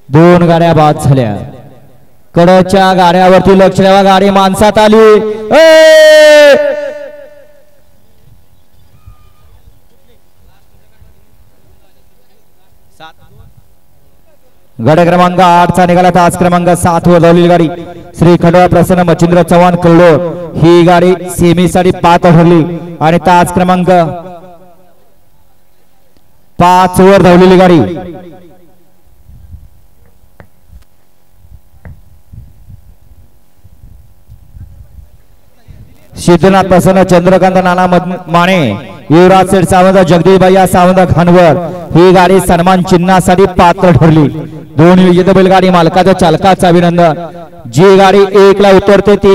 दोन गाड्या बाद झाल्या। कडच्या गाड्यावरती लक्ष ठेवा, गाडी माणसात आली। गाडी क्रमांक 8 चा निघाला, तास क्रमांक 7 वर धावलेली गाडी श्री खंडवा प्रसन्न मच्छिंद्र चव्हाण कल्लोळ ही गाडी सेमी साठी पात्र ठरली आणि तास क्रमांक 5 वर धावलेली गाडी सिद्धनाथ प्रसन्न चंद्रकांत नाना माने युवराज सेठ सावंत जगदीश भैया सावंत खानवर ही गाडी सन्मान चिन्हासाठी पात्र ठरली। दोन्ही विजेते बैलगाडी मालकाच्या चालकाचं अभिनंदन। जी गाडी 1 ला उतरते ती